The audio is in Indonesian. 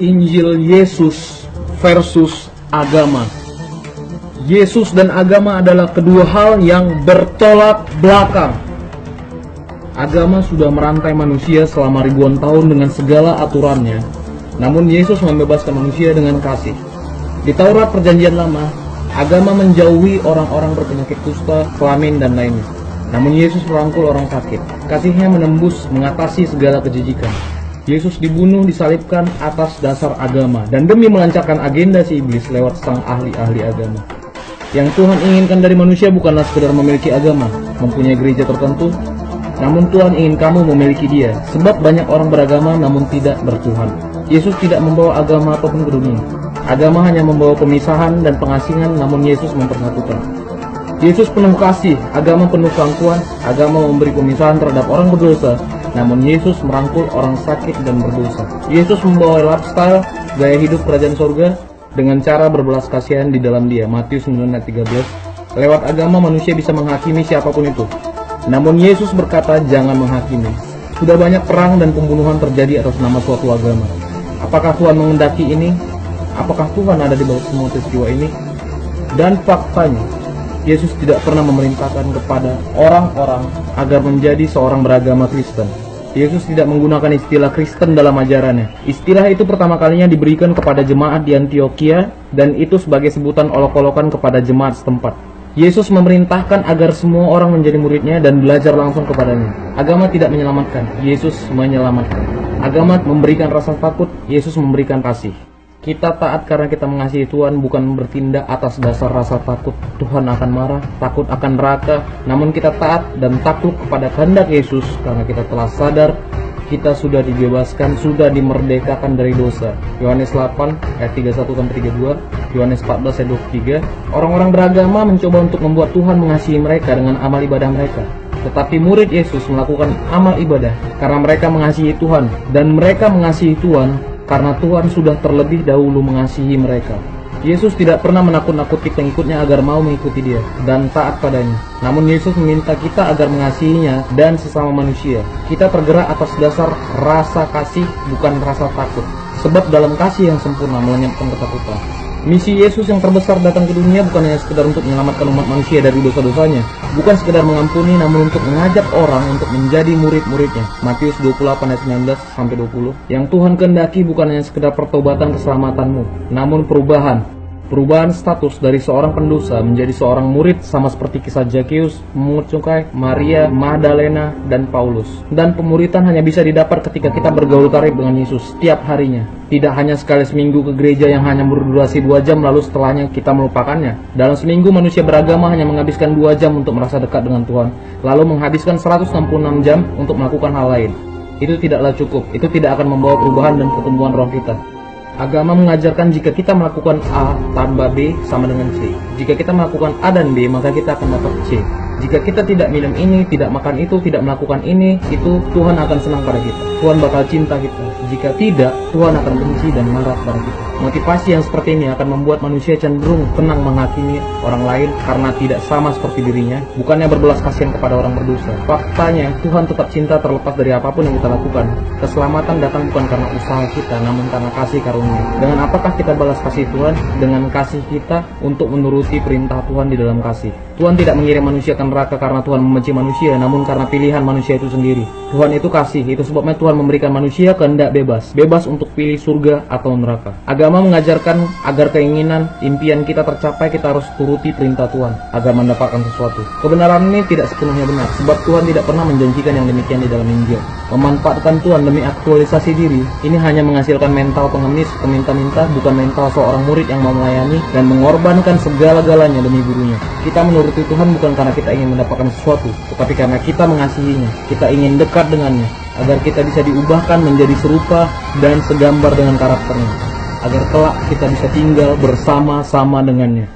Injil Yesus versus agama. Yesus dan agama adalah kedua hal yang bertolak belakang. Agama sudah merantai manusia selama ribuan tahun dengan segala aturannya. Namun Yesus membebaskan manusia dengan kasih. Di Taurat Perjanjian Lama, agama menjauhi orang-orang berpenyakit kusta, kelamin, dan lainnya. Namun Yesus merangkul orang sakit. Kasihnya menembus, mengatasi segala kejijikan. Yesus dibunuh, disalibkan atas dasar agama dan demi melancarkan agenda si iblis lewat sang ahli-ahli agama. Yang Tuhan inginkan dari manusia bukanlah sekedar memiliki agama, mempunyai gereja tertentu, namun Tuhan ingin kamu memiliki Dia. Sebab banyak orang beragama namun tidak bertuhan. Yesus tidak membawa agama apapun ke dunia. Agama hanya membawa pemisahan dan pengasingan, namun Yesus mempersatukan. Yesus penuh kasih, agama penuh keangkuhan. Agama memberi pemisahan terhadap orang berdosa, namun Yesus merangkul orang sakit dan berdosa. Yesus membawa lifestyle, gaya hidup kerajaan surga dengan cara berbelas kasihan di dalam Dia. Matius 9:13. Lewat agama manusia bisa menghakimi siapapun itu. Namun Yesus berkata jangan menghakimi. Sudah banyak perang dan pembunuhan terjadi atas nama suatu agama. Apakah Tuhan mengendaki ini? Apakah Tuhan ada di bawah semua peristiwa ini? Dan faktanya, Yesus tidak pernah memerintahkan kepada orang-orang agar menjadi seorang beragama Kristen. Yesus tidak menggunakan istilah Kristen dalam ajarannya. Istilah itu pertama kalinya diberikan kepada jemaat di Antioquia, dan itu sebagai sebutan olok-olokan kepada jemaat setempat. Yesus memerintahkan agar semua orang menjadi muridnya dan belajar langsung kepadanya. Agama tidak menyelamatkan, Yesus menyelamatkan. Agama memberikan rasa takut, Yesus memberikan kasih. Kita taat karena kita mengasihi Tuhan, bukan bertindak atas dasar rasa takut Tuhan akan marah, takut akan neraka. Namun kita taat dan takluk kepada kehendak Yesus karena kita telah sadar kita sudah dibebaskan, sudah dimerdekakan dari dosa. Yohanes 8 ayat 31-32, Yohanes 14 ayat 23. Orang-orang beragama mencoba untuk membuat Tuhan mengasihi mereka dengan amal ibadah mereka. Tetapi murid Yesus melakukan amal ibadah karena mereka mengasihi Tuhan, dan mereka mengasihi Tuhan karena Tuhan sudah terlebih dahulu mengasihi mereka. Yesus tidak pernah menakut-nakuti pengikutnya agar mau mengikuti Dia dan taat padanya. Namun Yesus meminta kita agar mengasihinya dan sesama manusia. Kita tergerak atas dasar rasa kasih, bukan rasa takut. Sebab dalam kasih yang sempurna melenyapkan ketakutan. Misi Yesus yang terbesar datang ke dunia bukan hanya sekedar untuk menyelamatkan umat manusia dari dosa-dosanya, bukan sekedar mengampuni, namun untuk mengajak orang untuk menjadi murid-muridnya. Matius 28 ayat 19-20. Yang Tuhan kehendaki bukan hanya sekedar pertobatan keselamatanmu, namun perubahan status dari seorang pendosa menjadi seorang murid, sama seperti kisah Zakeus, memungut cukai, Maria, Magdalena, dan Paulus. Dan pemuritan hanya bisa didapat ketika kita bergaul karib dengan Yesus setiap harinya. Tidak hanya sekali seminggu ke gereja yang hanya berdurasi 2 jam lalu setelahnya kita melupakannya. Dalam seminggu manusia beragama hanya menghabiskan 2 jam untuk merasa dekat dengan Tuhan, lalu menghabiskan 166 jam untuk melakukan hal lain. Itu tidaklah cukup, itu tidak akan membawa perubahan dan pertumbuhan roh kita. Agama mengajarkan jika kita melakukan A tambah B sama dengan C. Jika kita melakukan A dan B, maka kita akan dapat C. Jika kita tidak minum ini, tidak makan itu, tidak melakukan ini, itu Tuhan akan senang pada kita. Tuhan bakal cinta kita. Jika tidak, Tuhan akan benci dan marah pada kita. Motivasi yang seperti ini akan membuat manusia cenderung tenang menghakimi orang lain karena tidak sama seperti dirinya, bukannya berbelas kasihan kepada orang berdosa. Faktanya, Tuhan tetap cinta terlepas dari apapun yang kita lakukan. Keselamatan datang bukan karena usaha kita, namun karena kasih karunia. Dengan apakah kita balas kasih Tuhan? Dengan kasih kita untuk menuruti perintah Tuhan di dalam kasih. Tuhan tidak mengirim manusia ke neraka karena Tuhan membenci manusia, namun karena pilihan manusia itu sendiri. Tuhan itu kasih, itu sebabnya Tuhan memberikan manusia kehendak bebas untuk pilih surga atau neraka. Agama mengajarkan agar keinginan, impian kita tercapai, kita harus turuti perintah Tuhan agar mendapatkan sesuatu. Kebenaran ini tidak sepenuhnya benar, sebab Tuhan tidak pernah menjanjikan yang demikian di dalam Injil. Memanfaatkan Tuhan demi aktualisasi diri, ini hanya menghasilkan mental pengemis, peminta-minta, bukan mental seorang murid yang mau melayani dan mengorbankan segala-galanya demi gurunya. Kita menuruti Tuhan bukan karena kita ingin mendapatkan sesuatu, tetapi karena kita mengasihinya, kita ingin dekat dengannya, agar kita bisa diubahkan menjadi serupa dan segambar dengan karakternya, agar kelak kita bisa tinggal bersama-sama dengannya.